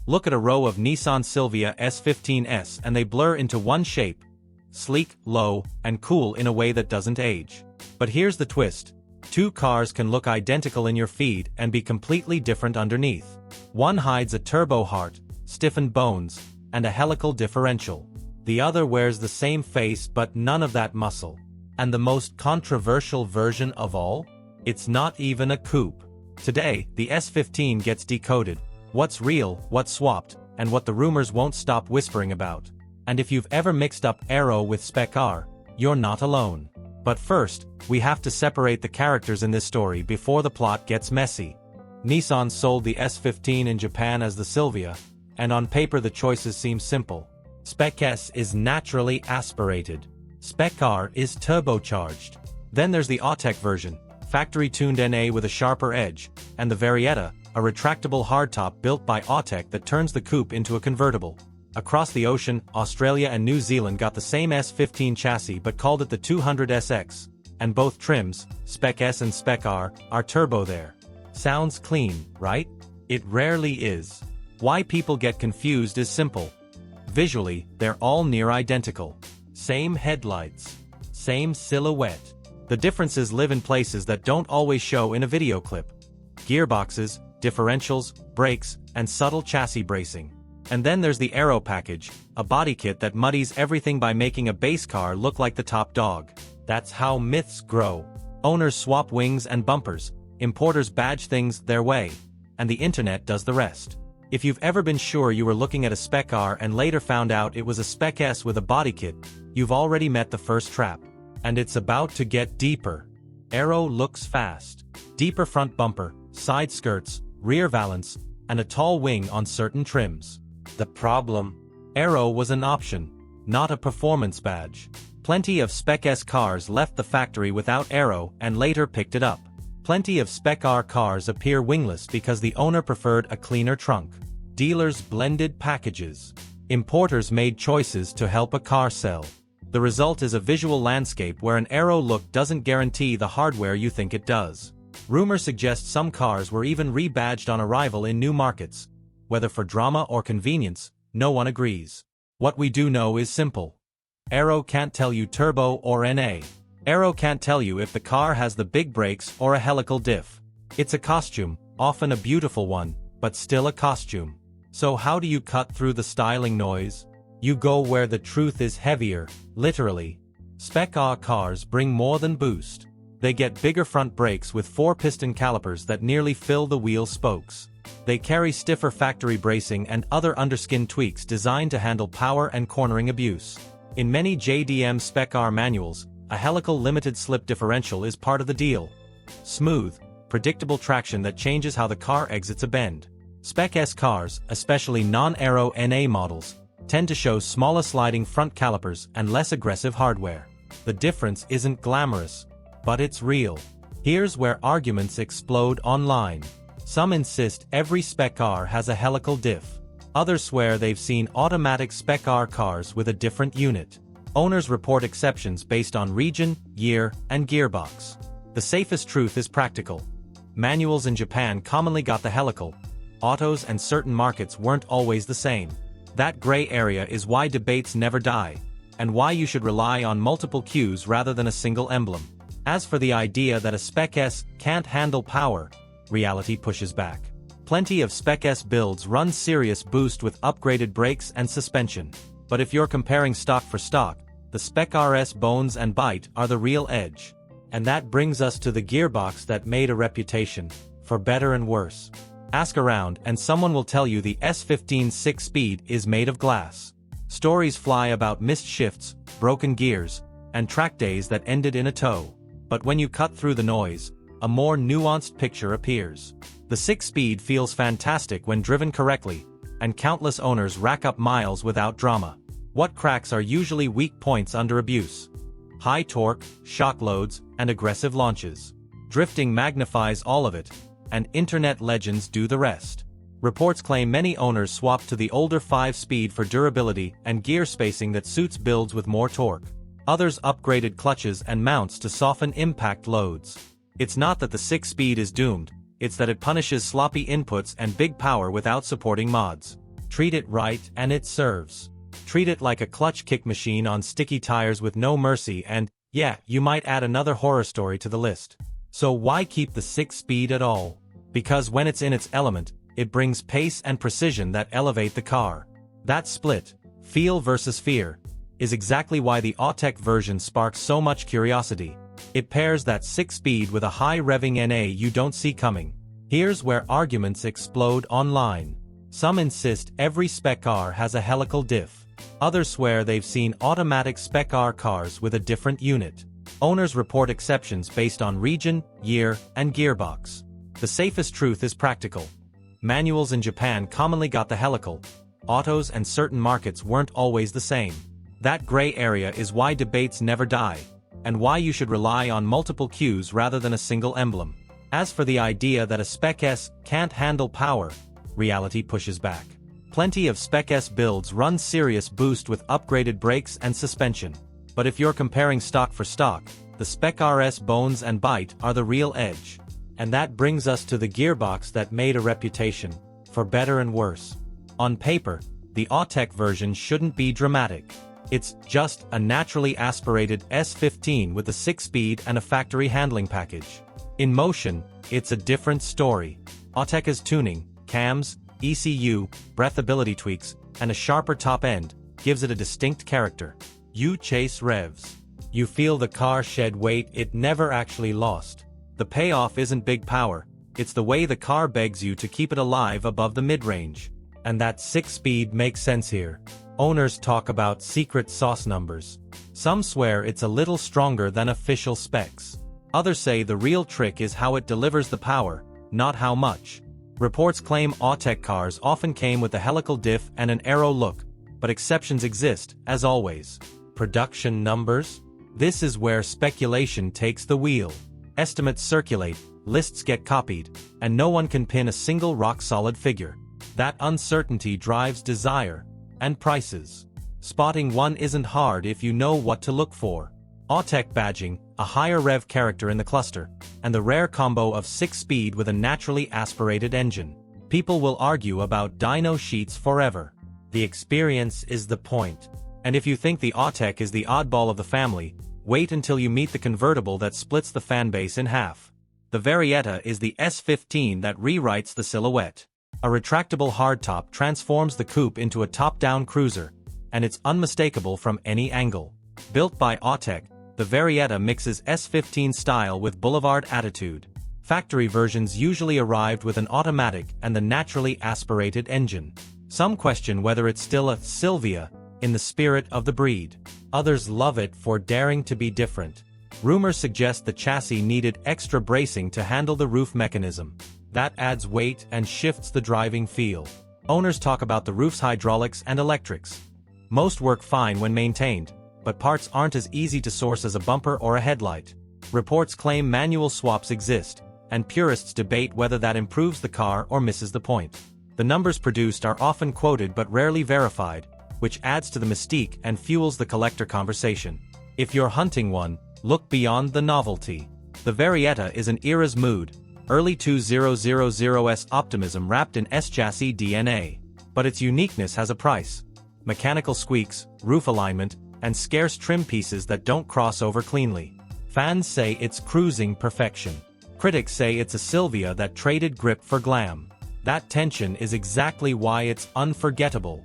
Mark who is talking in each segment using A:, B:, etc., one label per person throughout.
A: Look at a row of Nissan Silvia S15s and they blur into one shape. Sleek, low, and cool in a way that doesn't age. But here's the twist. Two cars can look identical in your feed and be completely different underneath. One hides a turbo heart, stiffened bones, and a helical differential. The other wears the same face but none of that muscle. And the most controversial version of all? It's not even a coupe. Today, the S15 gets decoded. What's real, what's swapped, and what the rumors won't stop whispering about. And if you've ever mixed up aero with spec R, you're not alone. But first, we have to separate the characters in this story before the plot gets messy. Nissan sold the S15 in Japan as the Silvia, and on paper the choices seem simple. Spec S is naturally aspirated. Spec R is turbocharged. Then there's the Autech version, factory-tuned NA with a sharper edge, and the Varietta, a retractable hardtop built by Autech that turns the coupe into a convertible. Across the ocean, Australia and New Zealand got the same S15 chassis but called it the 200SX. And both trims, Spec S and Spec R, are turbo there. Sounds clean, right? It rarely is. Why people get confused is simple. Visually, they're all near identical. Same headlights. Same silhouette. The differences live in places that don't always show in a video clip. Gearboxes, differentials, brakes, and subtle chassis bracing. And then there's the aero package, a body kit that muddies everything by making a base car look like the top dog. That's how myths grow. Owners swap wings and bumpers, importers badge things their way, and the internet does the rest. If you've ever been sure you were looking at a Spec R and later found out it was a Spec S with a body kit, you've already met the first trap. And it's about to get deeper. Aero looks fast. Deeper front bumper, side skirts, rear valance, and a tall wing on certain trims. The problem? Aero was an option, not a performance badge. Plenty of Spec S cars left the factory without aero and later picked it up. Plenty of Spec R cars appear wingless because the owner preferred a cleaner trunk. Dealers blended packages. Importers made choices to help a car sell. The result is a visual landscape where an aero look doesn't guarantee the hardware you think it does. Rumors suggest some cars were even rebadged on arrival in new markets. Whether for drama or convenience, no one agrees. What we do know is simple. Aero can't tell you turbo or NA. Aero can't tell you if the car has the big brakes or a helical diff. It's a costume, often a beautiful one, but still a costume. So how do you cut through the styling noise? You go where the truth is heavier, literally. Spec R cars bring more than boost. They get bigger front brakes with 4-piston calipers that nearly fill the wheel spokes. They carry stiffer factory bracing and other underskin tweaks designed to handle power and cornering abuse. In many JDM Spec R manuals, a helical limited slip differential is part of the deal. Smooth, predictable traction that changes how the car exits a bend. Spec S cars, especially non-aero NA models, tend to show smaller sliding front calipers and less aggressive hardware. The difference isn't glamorous, but it's real. Here's where arguments explode online. Some insist every Spec R has a helical diff. Others swear they've seen automatic Spec R cars with a different unit. Owners report exceptions based on region, year, and gearbox. The safest truth is practical. Manuals in Japan commonly got the helical. Autos and certain markets weren't always the same. That gray area is why debates never die, and why you should rely on multiple cues rather than a single emblem. As for the idea that a Spec S can't handle power, reality pushes back. Plenty of Spec S builds run serious boost with upgraded brakes and suspension. But if you're comparing stock for stock, the Spec RS bones and bite are the real edge. And that brings us to the gearbox that made a reputation, for better and worse. Ask around and someone will tell you the S15 6-speed is made of glass. Stories fly about missed shifts, broken gears, and track days that ended in a tow. But when you cut through the noise, a more nuanced picture appears. The 6-speed feels fantastic when driven correctly, and countless owners rack up miles without drama. What cracks are usually weak points under abuse. High torque, shock loads, and aggressive launches. Drifting magnifies all of it, and internet legends do the rest. Reports claim many owners swapped to the older 5-speed for durability and gear spacing that suits builds with more torque. Others upgraded clutches and mounts to soften impact loads. It's not that the 6-speed is doomed, it's that it punishes sloppy inputs and big power without supporting mods. Treat it right and it serves. Treat it like a clutch kick machine on sticky tires with no mercy and, yeah, you might add another horror story to the list. So why keep the 6-speed at all? Because when it's in its element, it brings pace and precision that elevate the car. That split, feel versus fear, is exactly why the Autech version sparks so much curiosity. It pairs that 6-speed with a high revving NA you don't see coming. Here's where arguments explode online. Some insist every Spec R has a helical diff. Others swear they've seen automatic Spec R cars with a different unit. Owners report exceptions based on region, year, and gearbox. The safest truth is practical. Manuals in Japan commonly got the helical. Autos and certain markets weren't always the same. That gray area is why debates never die, and why you should rely on multiple cues rather than a single emblem. As for the idea that a Spec S can't handle power, reality pushes back. Plenty of Spec S builds run serious boost with upgraded brakes and suspension. But if you're comparing stock for stock, the Spec RS bones and bite are the real edge. And that brings us to the gearbox that made a reputation, for better and worse. On paper, the Autech version shouldn't be dramatic. It's just a naturally aspirated S15 with a 6-speed and a factory handling package. In motion, it's a different story. Autech's tuning, cams, ECU, breathability tweaks, and a sharper top end gives it a distinct character. You chase revs. You feel the car shed weight it never actually lost. The payoff isn't big power, it's the way the car begs you to keep it alive above the mid-range. And that 6-speed makes sense here. Owners talk about secret sauce numbers. Some swear it's a little stronger than official specs. Others say the real trick is how it delivers the power, not how much. Reports claim Autech cars often came with a helical diff and an aero look, but exceptions exist, as always. Production numbers? This is where speculation takes the wheel. Estimates circulate, lists get copied, and no one can pin a single rock-solid figure. That uncertainty drives desire and prices. Spotting one isn't hard if you know what to look for. Autech badging, a higher rev character in the cluster, and the rare combo of 6-speed with a naturally aspirated engine. People will argue about dyno sheets forever. The experience is the point. And if you think the Autech is the oddball of the family, wait until you meet the convertible that splits the fanbase in half. The Varietta is the S15 that rewrites the silhouette. A retractable hardtop transforms the coupe into a top-down cruiser, and it's unmistakable from any angle. Built by Autech, the Varietta mixes S15 style with boulevard attitude. Factory versions usually arrived with an automatic and the naturally aspirated engine. Some question whether it's still a Silvia, in the spirit of the breed. Others love it for daring to be different. Rumors suggest the chassis needed extra bracing to handle the roof mechanism. That adds weight and shifts the driving feel. Owners talk about the roof's hydraulics and electrics. Most work fine when maintained, but parts aren't as easy to source as a bumper or a headlight. Reports claim manual swaps exist, and purists debate whether that improves the car or misses the point. The numbers produced are often quoted but rarely verified, which adds to the mystique and fuels the collector conversation. If you're hunting one, look beyond the novelty. The Varietta is an era's mood, early 2000s optimism wrapped in S-chassis DNA. But its uniqueness has a price. Mechanical squeaks, roof alignment, and scarce trim pieces that don't cross over cleanly. Fans say it's cruising perfection. Critics say it's a Silvia that traded grip for glam. That tension is exactly why it's unforgettable.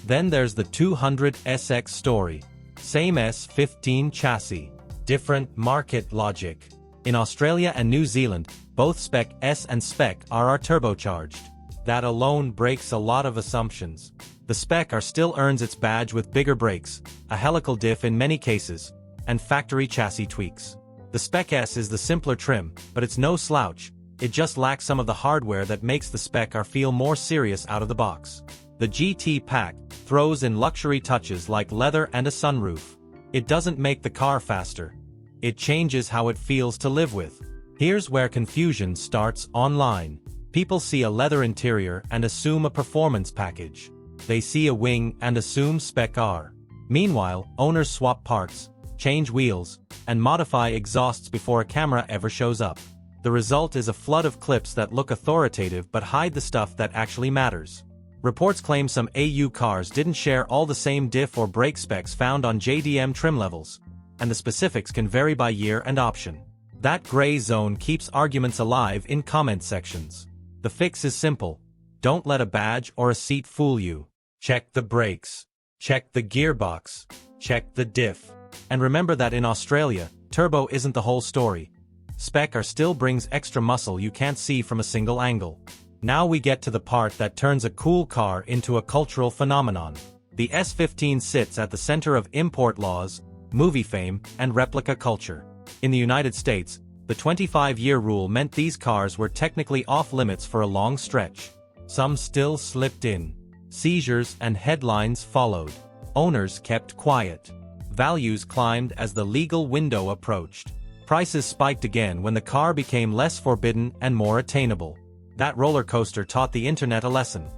A: Then there's the 200SX story. Same S15 chassis. Different market logic. In Australia and New Zealand, both Spec S and Spec R are turbocharged. That alone breaks a lot of assumptions. The Spec R still earns its badge with bigger brakes, a helical diff in many cases, and factory chassis tweaks. The Spec S is the simpler trim, but it's no slouch. It just lacks some of the hardware that makes the Spec R feel more serious out of the box. The GT Pack throws in luxury touches like leather and a sunroof. It doesn't make the car faster. It changes how it feels to live with. Here's where confusion starts online. People see a leather interior and assume a performance package. They see a wing and assume Spec R. Meanwhile, owners swap parts, change wheels, and modify exhausts before a camera ever shows up. The result is a flood of clips that look authoritative but hide the stuff that actually matters. Reports claim some AU cars didn't share all the same diff or brake specs found on JDM trim levels, and the specifics can vary by year and option. That gray zone keeps arguments alive in comment sections. The fix is simple. Don't let a badge or a seat fool you. Check the brakes. Check the gearbox. Check the diff. And remember that in Australia, turbo isn't the whole story. Spec car still brings extra muscle you can't see from a single angle. Now we get to the part that turns a cool car into a cultural phenomenon. The S15 sits at the center of import laws, movie fame, and replica culture. In the United States, the 25-year rule meant these cars were technically off-limits for a long stretch. Some still slipped in. Seizures and headlines followed. Owners kept quiet. Values climbed as the legal window approached. Prices spiked again when the car became less forbidden and more attainable. That roller coaster taught the internet a lesson.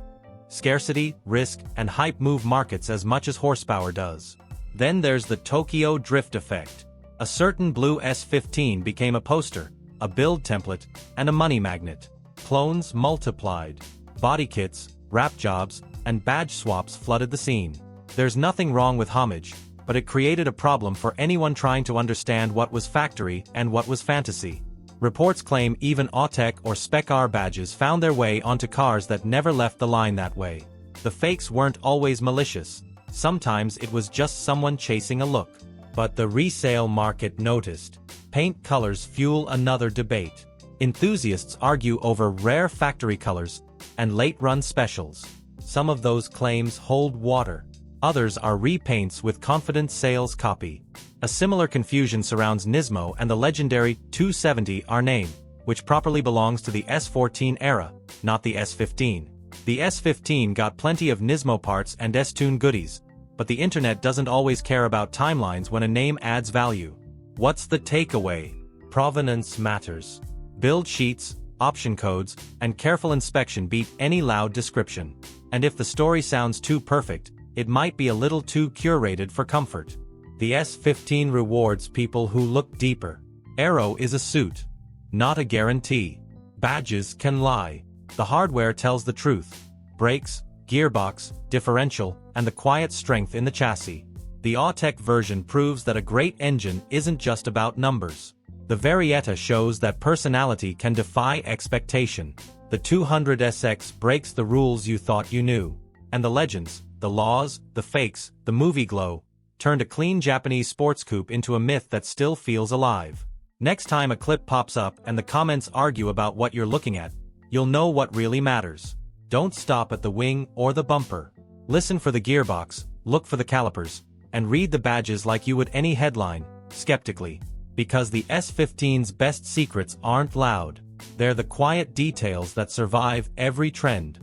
A: Scarcity, risk, and hype move markets as much as horsepower does. Then there's the Tokyo drift effect. A certain blue S15 became a poster, a build template, and a money magnet. Clones multiplied. Body kits, wrap jobs, and badge swaps flooded the scene. There's nothing wrong with homage, but it created a problem for anyone trying to understand what was factory and what was fantasy. Reports claim even Autek or Spec R badges found their way onto cars that never left the line that way. The fakes weren't always malicious. Sometimes it was just someone chasing a look. But the resale market noticed. Paint colors fuel another debate. Enthusiasts argue over rare factory colors and late-run specials. Some of those claims hold water. Others are repaints with confident sales copy. A similar confusion surrounds Nismo and the legendary 270R name, which properly belongs to the S14 era, not the S15. The S15 got plenty of Nismo parts and S-Tune goodies, but the internet doesn't always care about timelines when a name adds value. What's the takeaway? Provenance matters. Build sheets, option codes, and careful inspection beat any loud description. And if the story sounds too perfect, it might be a little too curated for comfort. The S15 rewards people who look deeper. Aero is a suit, not a guarantee. Badges can lie. The hardware tells the truth. Brakes, gearbox, differential, and the quiet strength in the chassis. The Autek version proves that a great engine isn't just about numbers. The Varietta shows that personality can defy expectation. The 200SX breaks the rules you thought you knew. And the legends, the laws, the fakes, the movie glow, turned a clean Japanese sports coupe into a myth that still feels alive. Next time a clip pops up and the comments argue about what you're looking at, you'll know what really matters. Don't stop at the wing or the bumper. Listen for the gearbox, look for the calipers, and read the badges like you would any headline, skeptically. Because the S15's best secrets aren't loud. They're the quiet details that survive every trend.